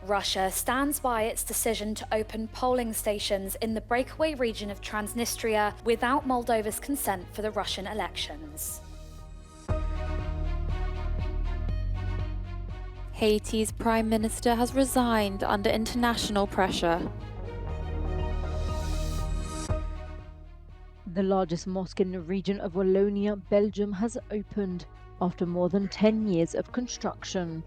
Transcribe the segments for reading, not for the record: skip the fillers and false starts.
Russia stands by its decision to open polling stations in the breakaway region of Transnistria without Moldova's consent for the Russian elections. Haiti's Prime Minister has resigned under international pressure. The largest mosque in the region of Wallonia, Belgium, has opened after more than 10 years of construction.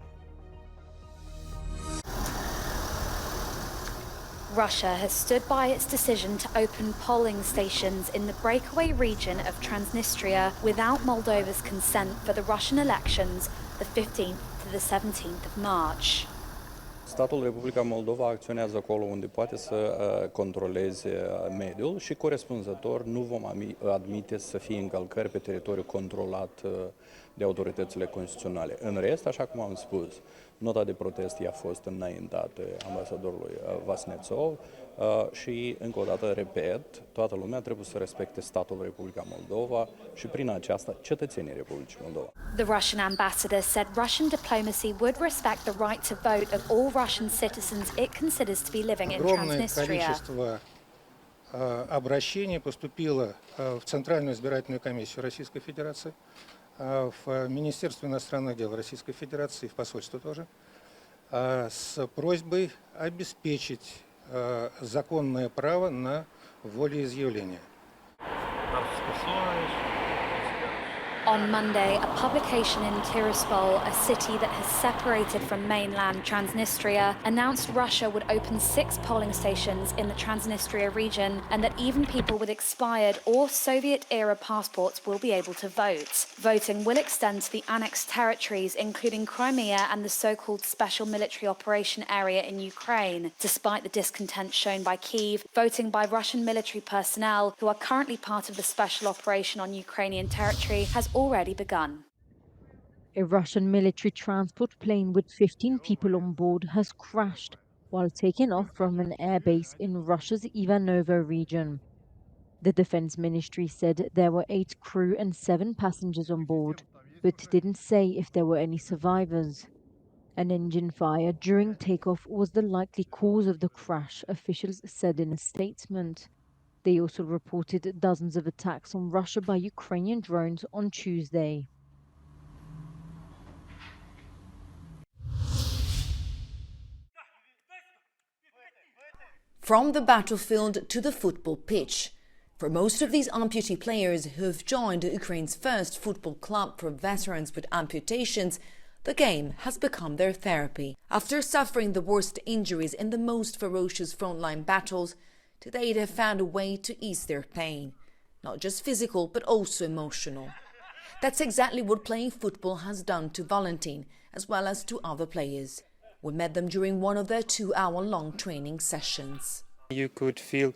Russia has stood by its decision to open polling stations in the breakaway region of Transnistria without Moldova's consent for the Russian elections, the 15th to the 17th of March. Statul Republica Moldova acționează acolo unde poate să controleze mediul și corespunzător nu vom admite să fie încălcări pe teritoriul controlat de autoritățile constituționale. În rest, așa cum am spus, nota de protest a fost înaintată ambasadorului Vasnetsov și, încă o dată, repet, toată lumea trebuie să respecte statul Republica Moldova și, prin aceasta, cetățenii Republicii Moldova. The Russian ambassador said Russian diplomacy would respect the right to vote of all Russian citizens it considers to be living in Transnistria. Огромное количество обращений поступило в Центральную избирательную комиссию Российской Федерации, в Министерство иностранных дел Российской Федерации, в посольство тоже, с просьбой обеспечить законное право на волеизъявление. On Monday, a publication in Tiraspol, a city that has separated from mainland Transnistria, announced Russia would open 6 polling stations in the Transnistria region and that even people with expired or Soviet-era passports will be able to vote. Voting will extend to the annexed territories, including Crimea and the so-called Special Military Operation Area in Ukraine. Despite the discontent shown by Kyiv, voting by Russian military personnel, who are currently part of the special operation on Ukrainian territory, has already begun. A Russian military transport plane with 15 people on board has crashed while taking off from an airbase in Russia's Ivanovo region. The Defense Ministry said there were 8 crew and 7 passengers on board, but didn't say if there were any survivors. An engine fire during takeoff was the likely cause of the crash, officials said in a statement. They also reported dozens of attacks on Russia by Ukrainian drones on Tuesday. From the battlefield to the football pitch. For most of these amputee players who've joined Ukraine's first football club for veterans with amputations, the game has become their therapy. After suffering the worst injuries in the most ferocious frontline battles, today they've found a way to ease their pain, not just physical but also emotional. That's exactly what playing football has done to Valentin, as well as to other players. We met them during one of their 2-hour-long training sessions. You could feel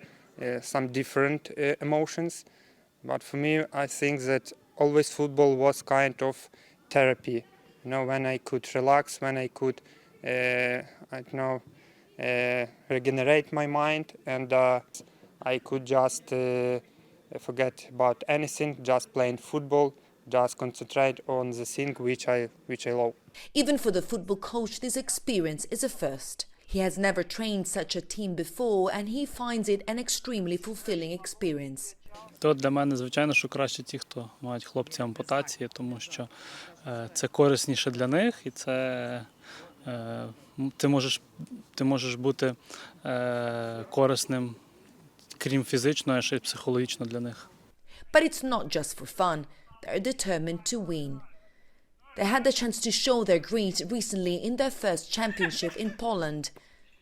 some different emotions, but for me I think that always football was kind of therapy. You know, when I could relax, when I could, regenerate my mind, and I could just forget about anything, just playing football, just concentrate on the thing which I love. Even for the football coach, this experience is a first. He has never trained such a team before, and he finds it an extremely fulfilling experience. То для мене, звичайно, що краще ті, хто мають хлопці ампутації, тому що це корисніше для них, і це ти можеш бути корисним, крім фізичного, а ще й психологічно для них. But it's not just for fun. They're determined to win. They had the chance to show their grit recently in their first championship in Poland.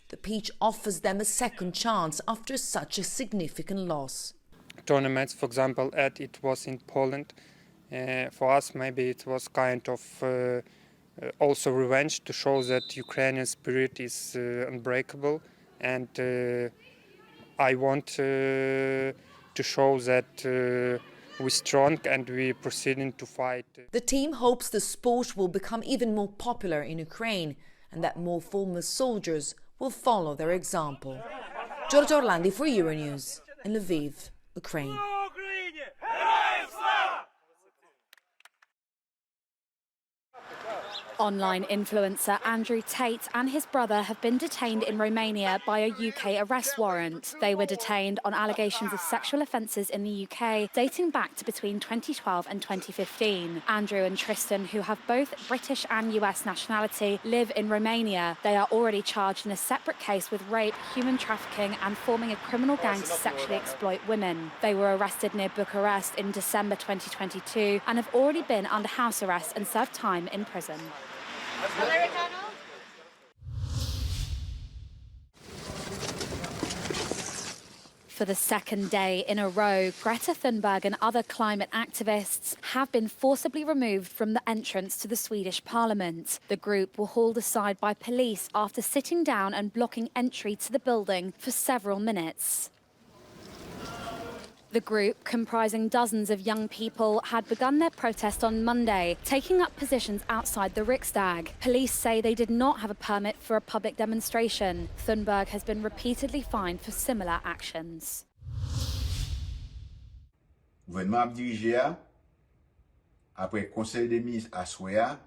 The pitch offers them a second chance after such a significant loss. Tournaments, for example, it was in Poland. For us, maybe it was kind of also revenge to show that Ukrainian spirit is unbreakable, and I want to show that we're strong and we're proceeding to fight. The team hopes the sport will become even more popular in Ukraine and that more former soldiers will follow their example. Giorgio Orlandi for Euronews in Lviv, Ukraine. Online influencer Andrew Tate and his brother have been detained in Romania by a UK arrest warrant. They were detained on allegations of sexual offences in the UK dating back to between 2012 and 2015. Andrew and Tristan, who have both British and US nationality, live in Romania. They are already charged in a separate case with rape, human trafficking and forming a criminal gang to sexually exploit women. They were arrested near Bucharest in December 2022 and have already been under house arrest and served time in prison. For the second day in a row, Greta Thunberg and other climate activists have been forcibly removed from the entrance to the Swedish parliament. The group were hauled aside by police after sitting down and blocking entry to the building for several minutes. The group, comprising dozens of young people, had begun their protest on Monday, taking up positions outside the Riksdag. Police say they did not have a permit for a public demonstration. Thunberg has been repeatedly fined for similar actions. Gouvernement a dirigé après Conseil des ministres à Soya.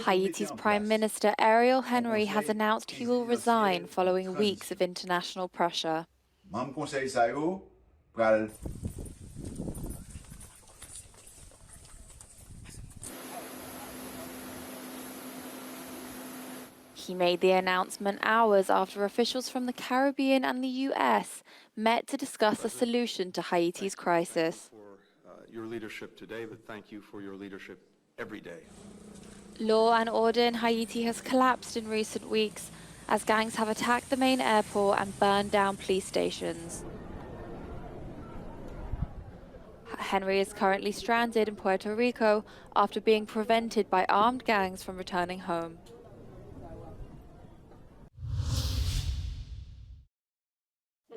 Haiti's Prime Minister Ariel Henry has announced he will resign following weeks of international pressure. Membre conseil sa yo pral He made the announcement hours after officials from the Caribbean and the US met to discuss a solution to Haiti's crisis. For your leadership today, but thank you for your leadership every day. Law and order in Haiti has collapsed in recent weeks as gangs have attacked the main airport and burned down police stations. Henry is currently stranded in Puerto Rico after being prevented by armed gangs from returning home.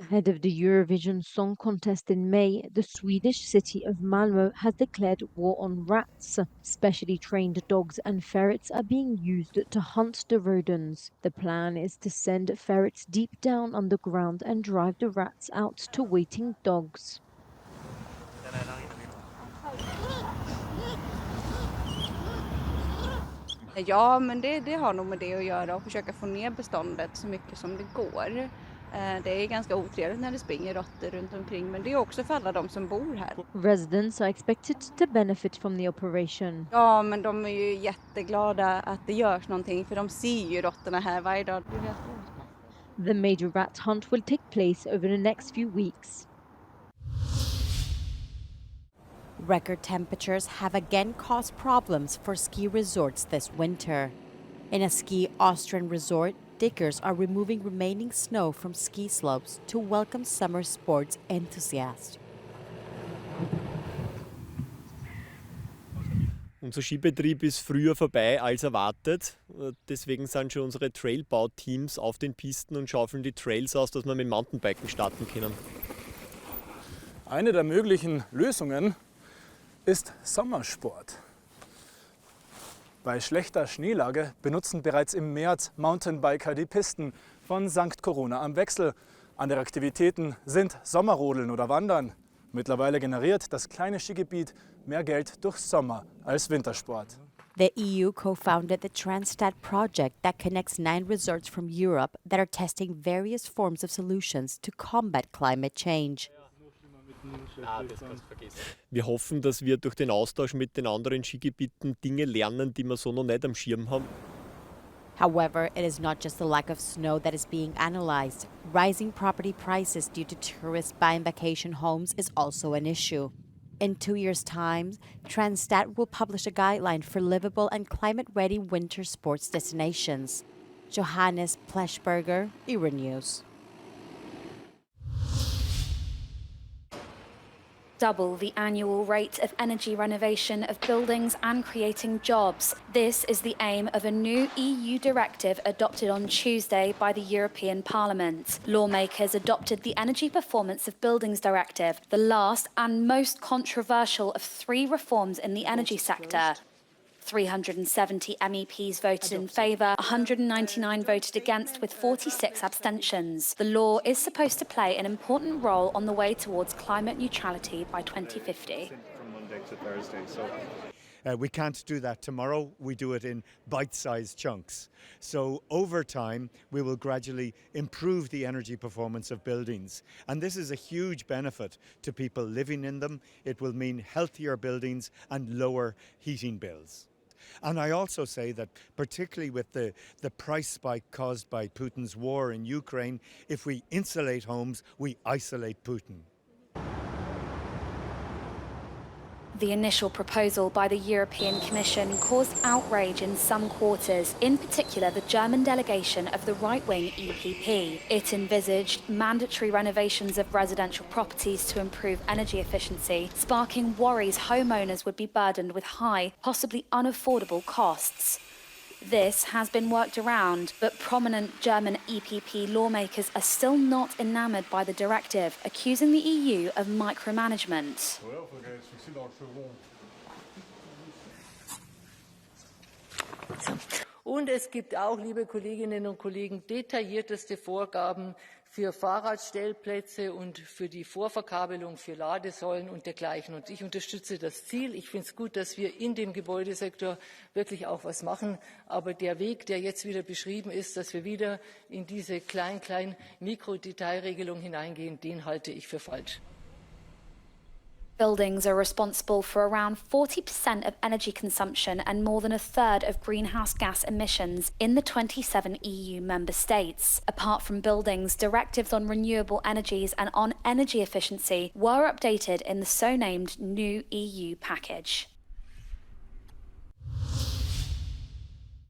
Ahead of the Eurovision Song Contest in May, the Swedish city of Malmo has declared war on rats. Specially trained dogs and ferrets are being used to hunt the rodents. The plan is to send ferrets deep down underground and drive the rats out to waiting dogs. Ja, men det har nog med det att göra och försöka få ner beståndet så mycket som det går. Det är ganska otrevligt när det springer råttor runt omkring, men det är också för alla de som bor här. Residents are expected to benefit from the operation. Ja, men de är ju jätteglada att det görs någonting, för de ser ju råttorna här varje dag. The major rat hunt will take place over the next few weeks. Record temperatures have again caused problems for ski resorts this winter. In a ski Austrian resort, diggers are removing remaining snow from ski slopes to welcome summer sports enthusiasts. Unser Skibetrieb ist früher vorbei als erwartet. Deswegen sind schon unsere Trailbauteams auf den Pisten und schaufeln die Trails aus, dass wir mit Mountainbiken starten können. Eine der möglichen Lösungen ist Sommersport. Bei schlechter Schneelage benutzen bereits im März Mountainbiker die Pisten von St. Corona am Wechsel. Andere Aktivitäten sind Sommerrodeln oder Wandern. Mittlerweile generiert das kleine Skigebiet mehr Geld durch Sommer- als Wintersport. The EU co-founded the Transtat project that connects 9 resorts from Europe that are testing various forms of solutions to combat climate change. Wir hoffen, dass wir durch den Austausch mit den anderen Skigebieten Dinge lernen, die wir so noch nicht am Schirm haben. However, it is not just the lack of snow that is being analyzed. Rising property prices due to tourists buying vacation homes is also an issue. In 2 years' time, Transtat will publish a guideline for livable and climate-ready winter sports destinations. Johannes Pleschberger, Euronews. Double the annual rate of energy renovation of buildings and creating jobs. This is the aim of a new EU directive adopted on Tuesday by the European Parliament. Lawmakers adopted the Energy Performance of Buildings Directive, the last and most controversial of 3 reforms in the energy sector. 370 MEPs voted in favour, 199 voted against, with 46 abstentions. The law is supposed to play an important role on the way towards climate neutrality by 2050. We can't do that tomorrow. We do it in bite-sized chunks. So over time, we will gradually improve the energy performance of buildings. And this is a huge benefit to people living in them. It will mean healthier buildings and lower heating bills. And I also say that particularly with the price spike caused by Putin's war in Ukraine, if we insulate homes, we isolate Putin. The initial proposal by the European Commission caused outrage in some quarters, in particular the German delegation of the right-wing EPP. It envisaged mandatory renovations of residential properties to improve energy efficiency, sparking worries homeowners would be burdened with high, possibly unaffordable costs. This has been worked around, but prominent German EPP lawmakers are still not enamoured by the directive, accusing the EU of micromanagement. Und es gibt auch, liebe Kolleginnen und Kollegen, detaillierteste Vorgaben für Fahrradstellplätze und für die Vorverkabelung für Ladesäulen und dergleichen. Und ich unterstütze das Ziel. Ich finde es gut, dass wir in dem Gebäudesektor wirklich auch was machen. Aber der Weg, der jetzt wieder beschrieben ist, dass wir wieder in diese kleinen Mikrodetailregelung hineingehen, den halte ich für falsch. Buildings are responsible for around 40% of energy consumption and more than a third of greenhouse gas emissions in the 27 EU member states. Apart from buildings, directives on renewable energies and on energy efficiency were updated in the so-named new EU package.